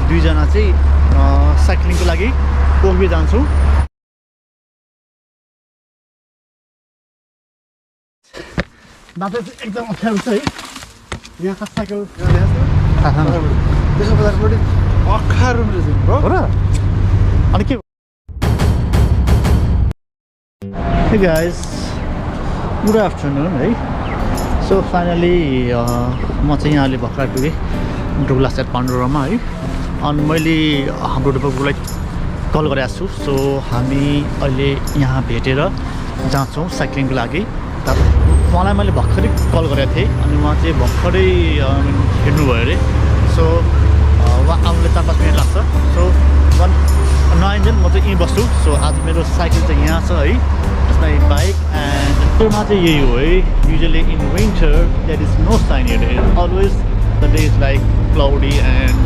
दुईजना चाहिँ साइक्लिङको लागि कोलबे जान्छौँ। बाटो चाहिँ एकदम अप्ठ्यारो छ है। यहाँ खास साइकल त्यसो बजारपट्टि अप्ठ्यारो हो र। अनि के Hey guys, good afternoon है। सो फाइनली म चाहिँ यहाँले भर्खर पुगेँ डुग्लास एट पान्डोरामा है। अनि मैले हाम्रो डुब्लालाई कल गरेको छु। सो हामी अहिले यहाँ भेटेर जान्छौँ साइक्लिङको लागि। उहाँलाई मैले भर्खरै कल गरेको थिएँ अनि उहाँ चाहिँ भर्खरै हिँड्नुभयो अरे। सो उहाँ आउनुलाई 4-5 मिनट लाग्छ। सो नआइन्जेल म चाहिँ यहीँ बस्छु। सो आज मेरो साइकल चाहिँ यहाँ छ है, my bike, and टुरमा चाहिँ यही हो है। Usually in winter there is no sign here. Always the day is like cloudy and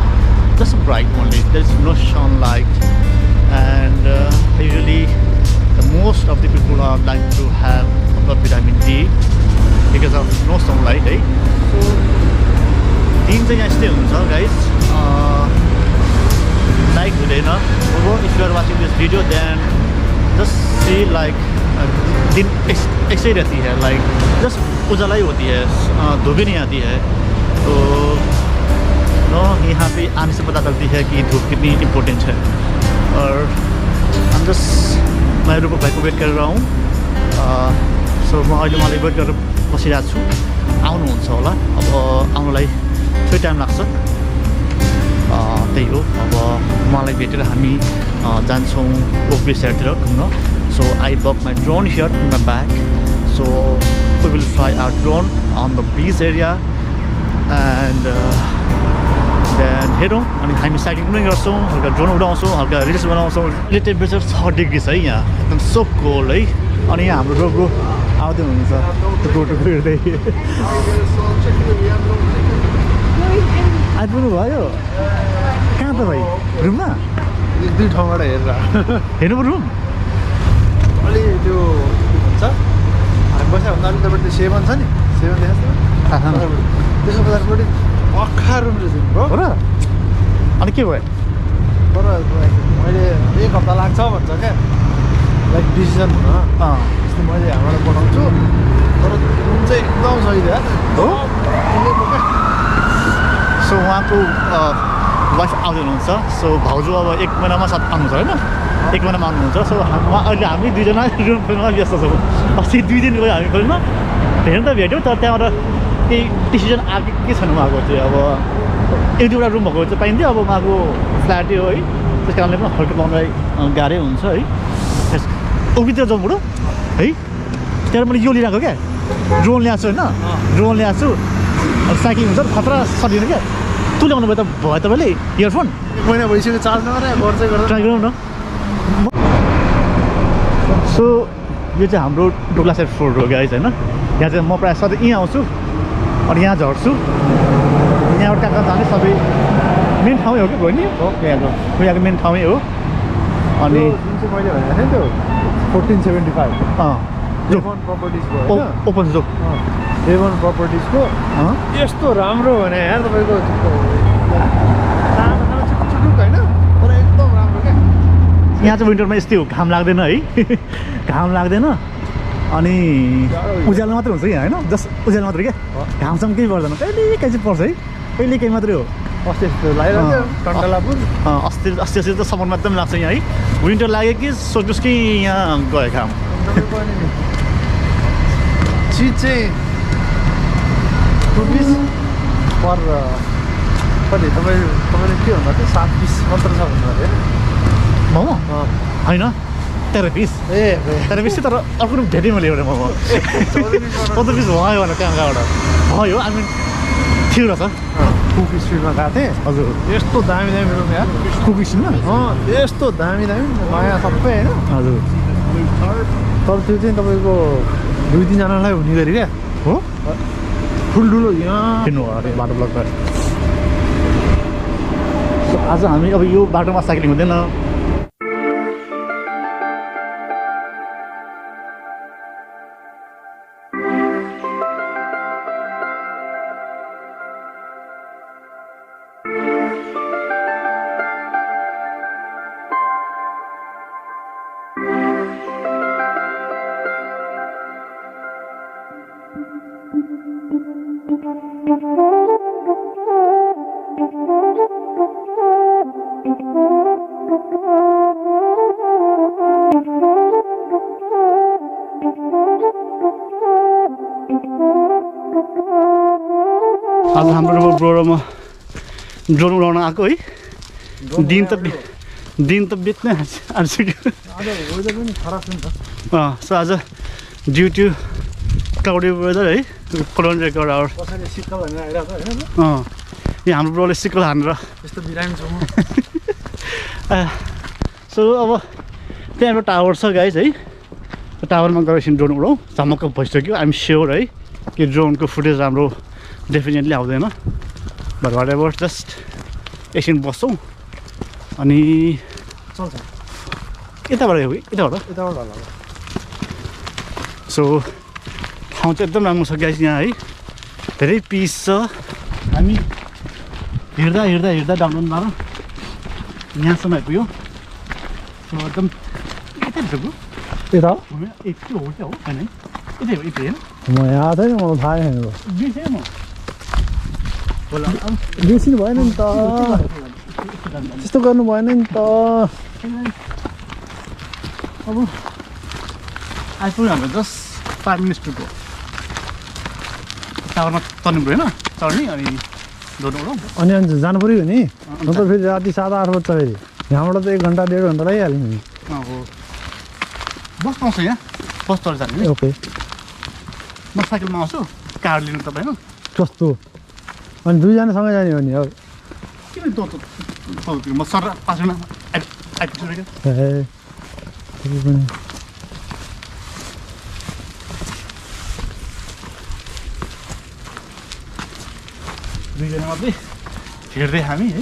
just bright only. There is no sunlight, and usually the most of the people are like to have a lot of vitamin D because of no sunlight, right? So दिन चाहिँ यहाँ यस्तै हुन्छ guys. Night हुँदैन। If you are watching this video, then just see like दिन ऐसे ही रहती है, लाइक जस्ट उजाला ही होती है, धूप ही नहीं आती है। तो यहाँ पे आने से पता चलती है कि धूप कितनी इम्पोर्टेंट है। और हम जस्ट मैं रूपक भाई को वेट कर रहा हूँ। सो म अहिले मलाई वेट गरेर बसिरहेको छु। आउनुहुन्छ होला, अब आउनलाई थोरै टाइम लाग्छ। त्यही हो, अब मलाई भेटेर हामी जान्छौँ ओक्बी साइडतिर घुम्न। So I bought my drone here in my bag. So we will fly our drone on the beach area and then head on. अनि हामी साइक्लिङ पनि गर्छौँ, हल्का ड्रोन उडाउँछौँ, हल्का रिल्स बनाउँछौँ। अहिले टेम्परेचर 6 डिग्री छ है यहाँ, एकदम सो कोल्ड है। अनि यहाँ हाम्रो रोब्रो आउँदै हुनुहुन्छ टुक्रो हिँड्दै। आइपुग्नु भयो? कहाँ त भाइ? रुममा? दुई ठाउँबाट हेर्नु रुम? अलि त्यो हुन्छ हामी बस्यो भन्दा अलिक तपाईँले त्यो सेभन छ नि, सेभन देखाएको छ त्यसको बजारपट्टि अप्ठ्यारो रहेछ हो र। अनि के भयो? तर मैले 1 हप्ता लाग्छ भन्छ क्या, लाइक डिसिजन हुन। जस्तै मैले यहाँबाट पठाउँछु, तर रुम चाहिँ एकदम सही हो। सो उहाँको वाइफ आउँदै हुनुहुन्छ। सो भाउजू अब 1 महिनामा साथ आउनुहुन्छ होइन, 1 महिनामा आउनुहुन्छ। सो अहिले हामी दुईजना रुम खोल्नमा व्यस्त छौँ। अस्ति 2 दिन गयो हामी खोल्न, भेट्नु त भेट्यौँ, तर त्यहाँबाट केही डिसिजन आएको के छैन उहाँको चाहिँ। अब 1-2वटा रुम भएको चाहिँ पाइन्थ्यो, अब उहाँको फ्ल्याटै हो है, त्यस कारणले पनि हल्का पाउनलाई गाह्रै हुन्छ है। ओक्बीतिर जाउँ बुढो है, त्यहाँ मैले यो लिइरहेको क्या, ड्रोन ल्याएको छु होइन, ड्रोन ल्याएको छु। अब साइक्लिङ हुन्छ खतरा सकिनु क्या। तँ ल्याउनु भयो त भयो तपाईँले इयरफोन? 1 महिना भइसक्यो, चार्ज नगरेर गर्दै गर्दा ट्राई गरौँ न। सो यो चाहिँ हाम्रो डुग्लास एट फोर्ट हो गाइस होइन। यहाँ चाहिँ म प्रायः सधैँ यहीँ आउँछु अनि यहाँ झर्छु। यहाँबाट कहाँ कहाँ जाने सबै मेन ठाउँै हो कि भयो नि, यहाँको मेन ठाउँै हो। अनि जुन चाहिँ मैले भनेको थिएँ त्यो 1475 ओपन जो A1 प्रपर्टिजको यस्तो राम्रो भने यार तपाईँको होइन, तर एकदम राम्रो क्या। यहाँ चाहिँ विन्टरमा यस्तै हो, घाम लाग्दैन है, घाम लाग्दैन। अनि उज्यालो मात्रै हुन्छ यहाँ होइन, जस्ट उज्यालो मात्रै क्या, घामसँग केही पर्दैन। कहिले काहीँ चाहिँ पर्छ है, कहिले काहीँ मात्रै हो। अस्ति अस्ति त समरमा एकदम लाग्छ यहाँ है। विन्टर लाग्यो कि सोच्नुहोस् कि यहाँ गयो घाम। चिज चाहिँ रुपिस पर कति तपाईँले के भन्दा थियो? 7 पिस मात्र छ भन्नु अरे मोमो होइन, 13 पिस। 13 पिस चाहिँ, तर अर्को भेटेँ मैले एउटा मोमो 14 पिस भयो भनेर कहाँबाट भयो। आई मिन थियो रहेछ। कुकी स्ट्रिटमा गएको थिएँ। हजुर, यस्तो दामी दामी रुम यार कुकी स्ट्रिटमा। यस्तो दामी दामी नयाँ सबै होइन। हजुर, तर त्यो चाहिँ तपाईँको 2-3 जनालाई हुने गरी क्या हो, ठुल्ठुलो यहाँ किन्नु अरे बाटो ब्लक भयो। आज हामी अब यो बाटोमा साइक्लिङ हुँदैन। आज हाम्रो ब्रो र म ड्रोन उडाउन आएको है दिन त बित्नै आँटिसक्यो सो आज ड्यु टु क्लाउडी वेदर है कलोन रेकर्ड आवर यहाँ हाम्रो ब्रोले सिक्कल हानेर यस्तो बिरामी छु म सो अब त्यहाँ एउटा टावर छ गाइज है त्यो टावरमा गएर एकछिन ड्रोन उडाउँ झमक्क भइसक्यो आइएम स्योर है कि ड्रोनको फुटेज राम्रो डेफिनेटली आउँदैन बट वाट एभर जस्ट एकछिन बस्छौँ अनि चल्छ यताबाट सो ठाउँ चाहिँ एकदम राम्रो छ गाइस यहाँ है धेरै पिस छ हामी हिँड्दा डाउनलोडमा यहाँसम्म आइपुग्यो सो एकदम यतैभित्रको यता हो यति हो क्या हो होइन यतै हो यति होइन म यहाँ छैन मलाई थाहा छैन बिर्सेँ म बिर्सिनु भएन नि त त्यस्तो गर्नु भएन नि त अब आइपुग्यो हाम्रो जस्ट 5 मिनट्स टु गो टावरमा चढ्नु पऱ्यो होइन चढ्ने अनि ड्रोन उडाउँ अनि जानु पऱ्यो नि न त फेरि राति 7-8 बज्छ फेरि यहाँबाट त 1 घन्टा 1.5 घन्टा लागिहाल्यो नि अब बस पाउँछ यहाँ बस चढेर जाने ओके म साइकलमा आउँछु कार लिनु तपाईँ होइन कस्तो अनि दुईजनासँगै जाने हो नि अब किन म सर 5 मिनट आइपुग्छु क्या ए पनि दुईजना मात्रै हिँड्दै हामी है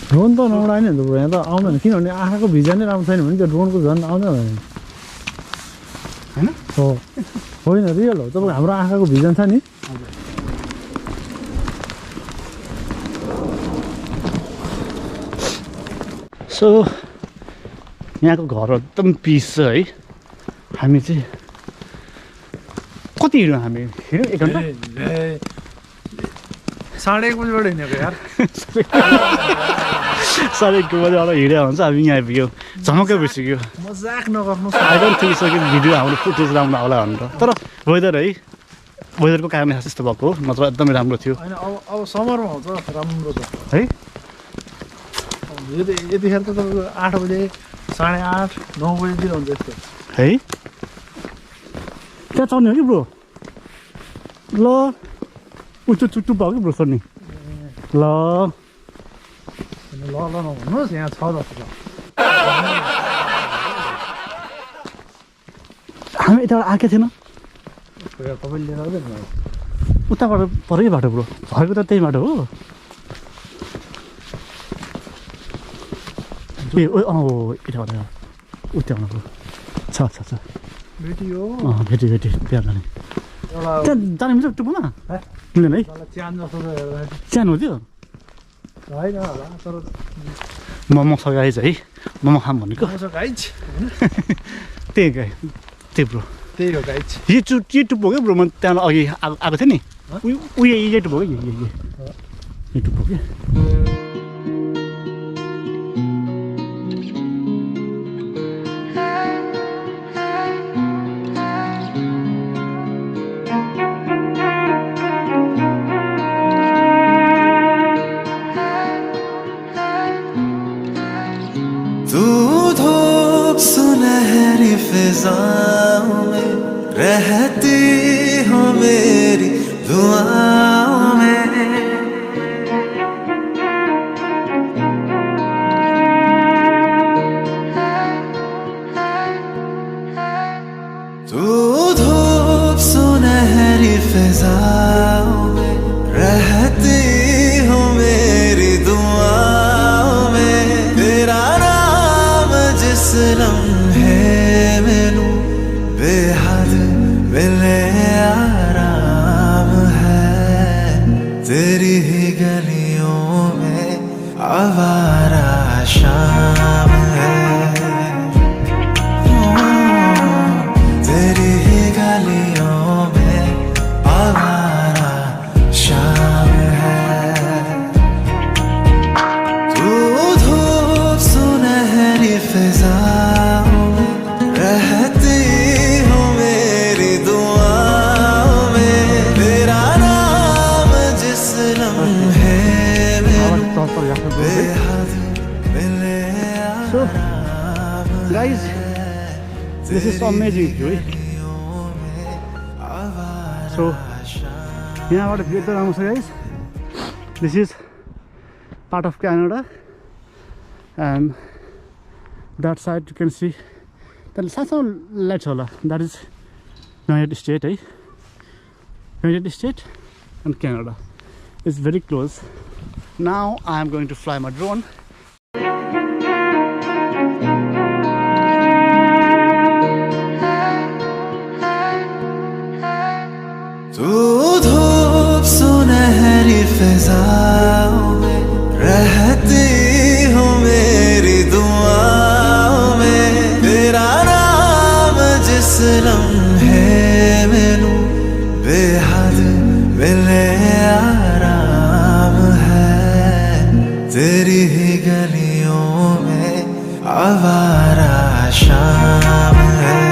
ड्रोन त नउडाने नि त यहाँ त आउँदैन किनभने आँखाको भिजन नै राम्रो छैन भने त्यो ड्रोनको झन् आउँदैन होइन हो होइन रियल हो तपाईँ हाम्रो आँखाको भिजन छ नि सो यहाँको घर एकदम पिस छ है हामी चाहिँ कति हिँड्यौँ हामी हिँड्यौँ 1 घन्टा 1:30 बजीबाट हिँडेको यार 1:30 बजीबाट हिँड्यो हुन्छ हामी यहाँ आइपुग्यो झमक्कै भइसक्यो मजाक नगर्नुहोस् आई डोन्ट थिङ्क सो कि भिडियो हाम्रो फुटेज राम्रो आउला भनेर तर वेदर है वेदरको कारणले त्यस्तो भएको हो नत्र एकदमै राम्रो थियो होइन अब समरमा हुन्छ राम्रो छ है यतिखेर त तपाईँको 8 बजे 8:30 9 बजीतिर हुन्छ यस्तो है त्यहाँ चढ्ने हो कि ब्रो ल उच्च चुट्टु भयो कि ब्रो चढ्ने ल ल नभन्नुहोस् यहाँ छ जस्तो छ हामी यताबाट आएकै थिएन तपाईँले लिएर आउँदैन उताबाट परै बाटो ब्रो भएको त त्यही बाटो हो ए ओ यताबाट उताबाट ब्रो छ भेटियो भेटी त्यहाँ जाने त्यहाँ जाने मिल्छ टुप्पोमा मिल्दैन है च्यान जस्तो हेर्दा च्यान हो त्यो होइन होला तर मोमो छ गाइज है मोमो खाम भनेको गाइज त्यही गाई त्यही ब्रो त्यही हो गाइज यो टुप्पो क्या ब्रो म त्यहाँ अघि आएको थिएँ नि उयो यही टुप्पो क्या यही टुप्पो क्या सुनहरी फिजाओं में रहती हो मेरी दुआओं में तू धूप सुनहरी फिजाओं में रहती हो मेरी दुआओं में तेरा नाम जिस लम्हे मैनू बेहद मिले आराम है तेरी ही गलियों में आवारा शाम है तेरी ही गलियों में आवारा शाम है लम्हे आवाज चल राख्नु पर्यो मिले So guys, this is amazing view है So यहाँबाट भ्यू एकदम राम्रो छ guys. This is part of Canada and that side you can see the सानो lights होला. That is United States है. United States and Canada. It's very close. Now I am going to fly my drone. तू धूप सुनहरी फिजाओं में रहती हो मेरी दुआओं में तेरा नाम जिस लम्हे में लूं बेहद मिले आराम है तेरी ही गलियों में आवारा शाम है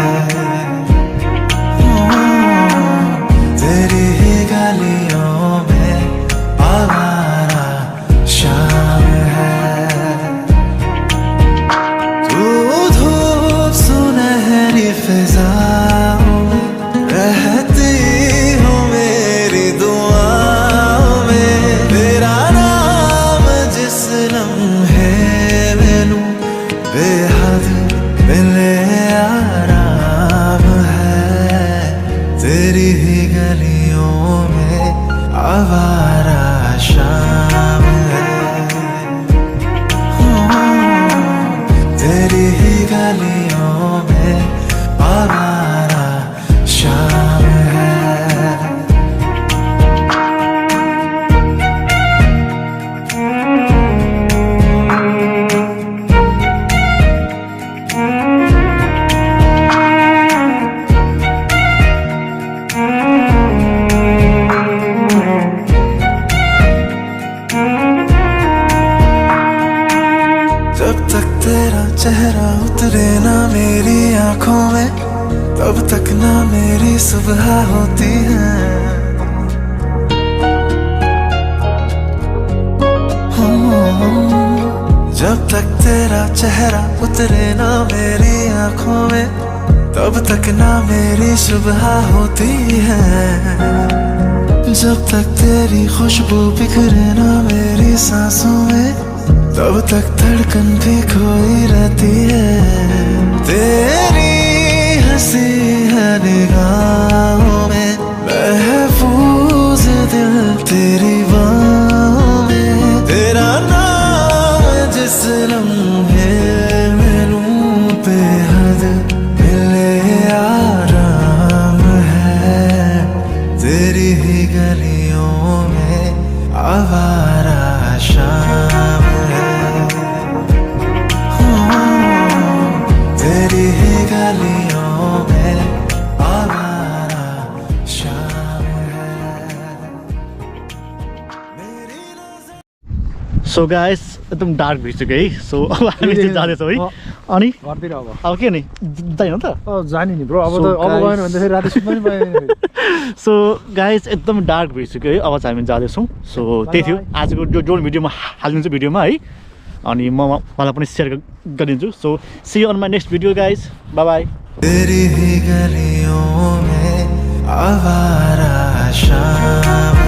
तेरी ही गलियों में आवारा शाम है तू धूप सुनहरी फिजाओं में रहती हो मेरी दुआओं में तेरा नाम जिस लम्हे में लूं बेहद मिले आराम है तेरी ही गलियों में आवारा शाम है तेरी ही गलियों में आवारा शाम है जब तक तेरा चेहरा उतरे ना मेरी आंखों में तब तक ना मेरी सुबह होती है जब तक तेरा चेहरा उतरे ना मेरी आंखों में तब तक ना मेरी सुबह होती है जब तक तेरी खुशबू बिखरे ना मेरी सांसों में तब तक धड़कन भी खोई रहती है तेरी हंसी है निगाहों में महफूज दिल तेरी बाहों में तेरा नाम जिस लम्हे में लूं बेहद मिले आराम है तेरी ही गलियों में आवारा शाम तेरी ही गलियों में आवारा शाम है मेरी नजर So guys, एकदम डार्क भइसक्यो है. So अब हामी चाहिँ जाँदैछौँ है. अनि घरतिर अब के नि जाइन त. जाने नि ब्रो अब So त अब guys- गएन भने त फेरि राति सुत्नु पनि पाएन सो गाइस एकदम डार्क भइसक्यो है. अब चाहिँ हामी जाँदैछौँ. सो त्यही थियो आजको जो ड्रोन भिडियोमा हालिदिन्छु भिडियोमा है. अनि मलाई पनि सेयर गरिदिन्छु. So see you on my next video guys. Bye bye. तेरी ही गलियों में आवारा शाम